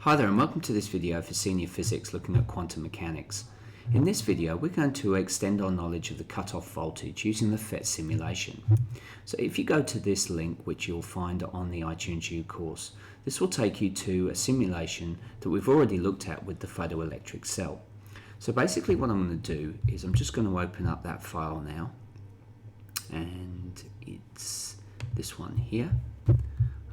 Hi there and welcome to this video for Senior Physics looking at quantum mechanics. In this video we're going to extend our knowledge of the cutoff voltage using the Phet simulation. So if you go to this link, which you'll find on the iTunes U course, this will take you to a simulation that we've already looked at with the photoelectric cell. So basically what I'm going to do is I'm just going to open up that file now, and it's this one here.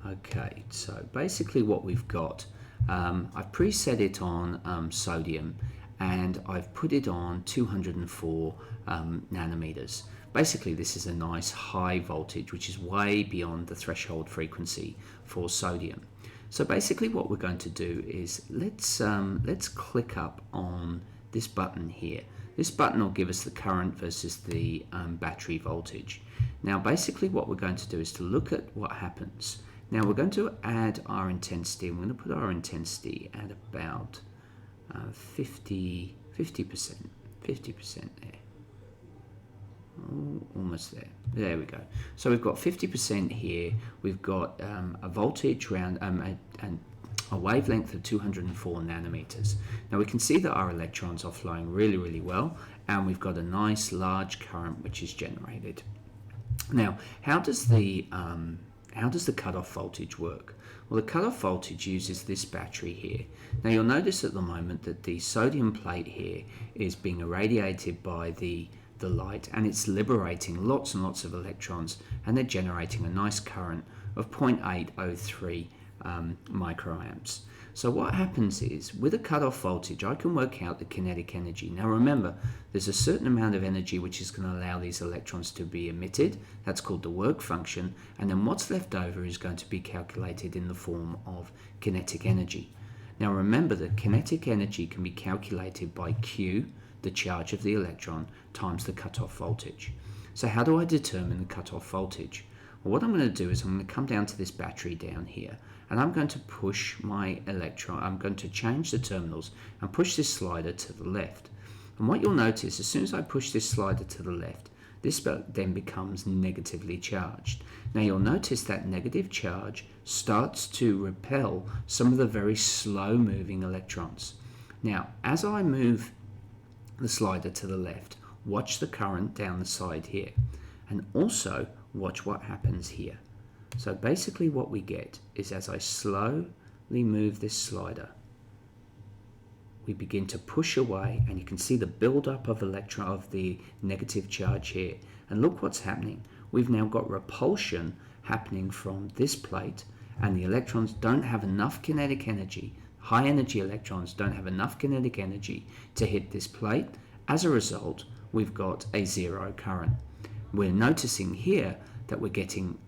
Okay, so basically what we've got, I've preset it on sodium, and I've put it on 204 nanometers. Basically this is a nice high voltage which is way beyond the threshold frequency for sodium. So basically what we're going to do is let's click up on this button here. This button will give us the current versus the battery voltage. Now basically what we're going to do is to look at what happens. Now we're going to add our intensity, and we're going to put our intensity at about 50% there. Oh, almost there. There we go. So we've got 50% here. We've got a voltage around a wavelength of 204 nanometers. Now we can see that our electrons are flowing really well, and we've got a nice large current which is generated. Now how does the cutoff voltage work? Well, the cutoff voltage uses this battery here. Now you'll notice at the moment that the sodium plate here is being irradiated by the light, and it's liberating lots and lots of electrons, and they're generating a nice current of 0.803 microamps. So what happens is, with a cutoff voltage, I can work out the kinetic energy. Now remember, there's a certain amount of energy which is going to allow these electrons to be emitted. That's called the work function, and then what's left over is going to be calculated in the form of kinetic energy. Now remember that kinetic energy can be calculated by Q, the charge of the electron, times the cutoff voltage. So how do I determine the cutoff voltage? Well, what I'm going to do is I'm going to come down to this battery down here, and I'm going to push my electron. I'm going to change the terminals and push this slider to the left. And what you'll notice, as soon as I push this slider to the left, this then becomes negatively charged. Now you'll notice that negative charge starts to repel some of the very slow moving electrons. Now as I move the slider to the left, watch the current down the side here, and also watch what happens here. So basically what we get is, as I slowly move this slider, we begin to push away, and you can see the build-up of the negative charge here. And look what's happening. We've now got repulsion happening from this plate, and the electrons don't have enough kinetic energy. High energy electrons don't have enough kinetic energy to hit this plate. As a result, we've got a zero current. We're noticing here that we're getting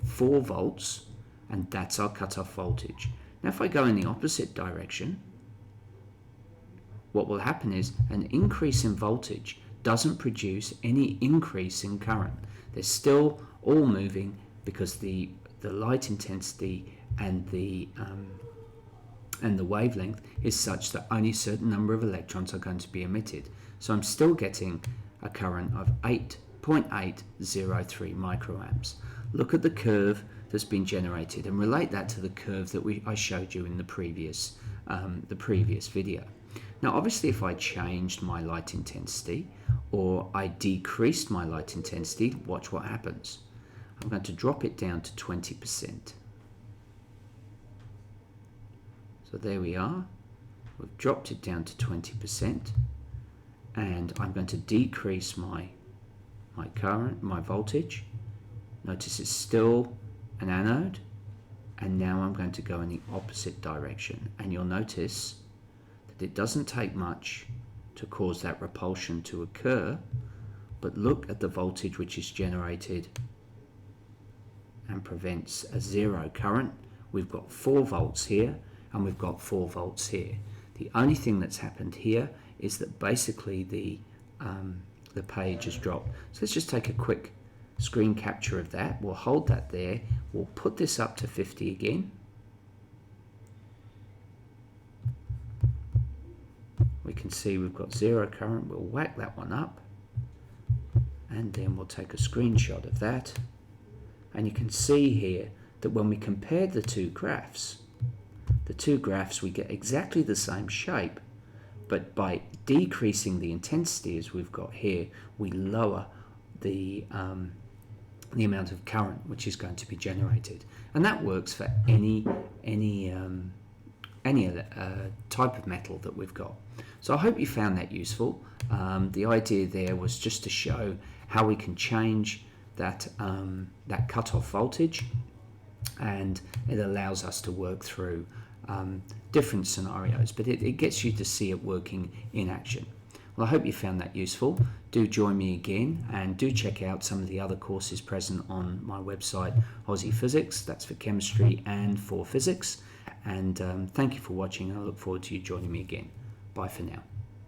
4 volts, and that's our cutoff voltage. Now if I go in the opposite direction, what will happen is an increase in voltage doesn't produce any increase in current. They're still all moving because the light intensity and the wavelength is such that only a certain number of electrons are going to be emitted. So I'm still getting a current of 0.803 microamps. Look at the curve that's been generated and relate that to the curve that I showed you in the previous video. Now obviously if I changed my light intensity, or I decreased my light intensity, watch what happens. I'm going to drop it down to 20%. So there we are. We've dropped it down to 20%, and I'm going to decrease my current, my voltage. Notice it's still an anode, and now I'm going to go in the opposite direction, and you'll notice that it doesn't take much to cause that repulsion to occur, but look at the voltage which is generated and prevents a zero current. We've got 4 volts here, and we've got 4 volts here. The only thing that's happened here is that basically the page has dropped. So let's just take a quick screen capture of that. We'll hold that there. We'll put this up to 50 again. We can see we've got zero current. We'll whack that one up, and then we'll take a screenshot of that, and you can see here that when we compared the two graphs, the two graphs, we get exactly the same shape, but by decreasing the intensity as we've got here, we lower the amount of current which is going to be generated, and that works for any type of metal that we've got. So I hope you found that useful. The idea there was just to show how we can change that cutoff voltage, and it allows us to work through different scenarios, but it gets you to see it working in action. Well, I hope you found that useful. Do join me again, and do check out some of the other courses present on my website, Aussie Physics. That's for chemistry and for physics. And thank you for watching. I look forward to you joining me again. Bye for now.